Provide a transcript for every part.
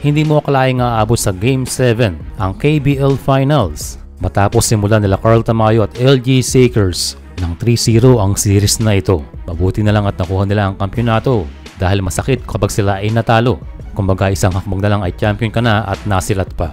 Hindi mo akalaing aabot sa Game 7 ang KBL Finals matapos simulan nila Carl Tamayo at LG Shakers ng 3-0 ang series na ito. Mabuti na lang at nakuha nila ang kampyonato dahil masakit kapag sila ay natalo. Kumbaga isang hakbang na lang ay champion ka na at nasilat pa.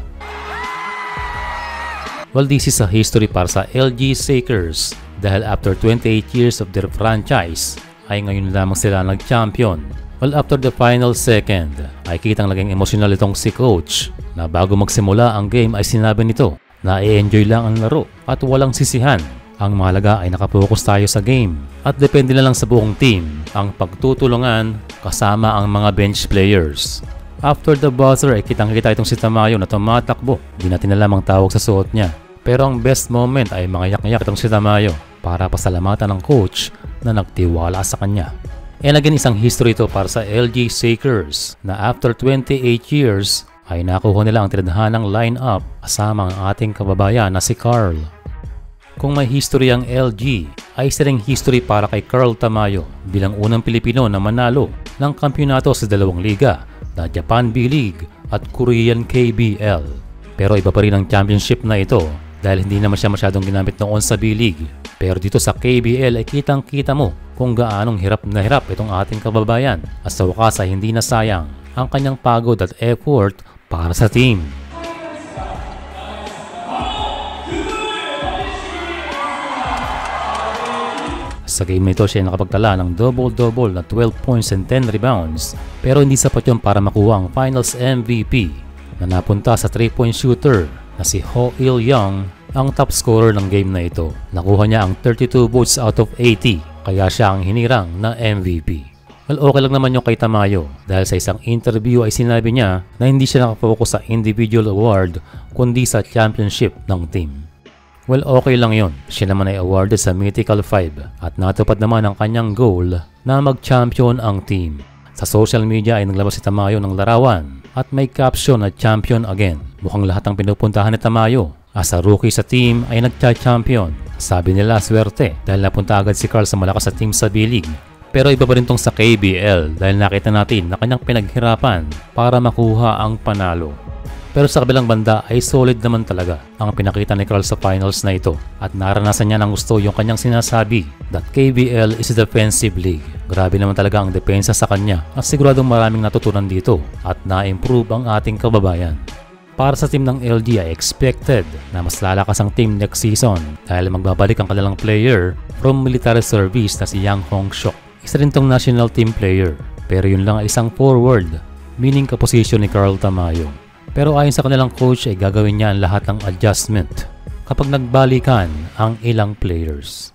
Well, this is a history para sa LG Shakers dahil after 28 years of their franchise ay ngayon lamang sila nag-champion. Well, after the final second ay kitang naging emotional itong si coach na bago magsimula ang game ay sinabi nito na i-enjoy lang ang laro at walang sisihan. Ang mahalaga ay nakapokus tayo sa game at depende na lang sa buong team ang pagtutulungan kasama ang mga bench players. After the buzzer ay kitang-kita itong si Tamayo na tumatakbo. Di natin na lamang tawag sa suot niya. Pero ang best moment ay mangayak-ngayak itong si Tamayo para pasalamatan ng coach na nagtiwala sa kanya. And again, isang history ito para sa LG Shakers na after 28 years ay nakuha nila ang tinadhanang line-up kasama ang ating kababayan na si Carl. Kung may history ang LG, ay isa ring history para kay Carl Tamayo bilang unang Pilipino na manalo ng kampyonato sa dalawang liga na Japan B-League at Korean KBL. Pero iba pa rin ang championship na ito dahil hindi naman siya masyadong ginamit noon sa B-League. Pero dito sa KBL ay kitang-kita mo kung gaanong hirap na hirap itong ating kababayan at sa wakas ay hindi nasayang ang kanyang pagod at effort para sa team. Sa game na ito siya nakapagtala ng double-double na 12 points and 10 rebounds pero hindi sapat yun para makuha ang finals MVP na napunta sa 3-point shooter na si Ho Il-young, ang top scorer ng game na ito. Nakuha niya ang 32 votes out of 80 kaya siya ang hinirang na MVP. Well, okay lang naman yung kay Tamayo dahil sa isang interview ay sinabi niya na hindi siya nakapokus sa individual award kundi sa championship ng team. Well, okay lang yon. Siya naman ay awarded sa Mythical 5 at natupad naman ang kanyang goal na mag-champion ang team. Sa social media ay naglabas si Tamayo ng larawan at may caption na champion again. Mukhang lahat ng pinupuntahan ni Tamayo as a rookie sa team ay nagcha-champion. Sabi nila swerte dahil napunta agad si Carl sa malakas sa team sa B-League. Pero iba pa rin tong sa KBL dahil nakita natin na kanyang pinaghirapan para makuha ang panalo. Pero sa kabilang banda ay solid naman talaga ang pinakita ni Carl sa finals na ito at naranasan niya ng gusto yung kanyang sinasabi that KBL is a defensive league. Grabe naman talaga ang depensa sa kanya at siguradong maraming natutunan dito at na-improve ang ating kababayan. Para sa team ng LG ay expected na mas lalakas ang team next season dahil magbabalik ang kanilang player from military service na si Yang Hong-shok. Isa rin tong national team player pero yun lang ay isang forward, meaning kaposisyon ni Carl Tamayo. Pero ayon sa kanilang coach ay gagawin niya ang lahat ng adjustment kapag nagbalikan ang ilang players.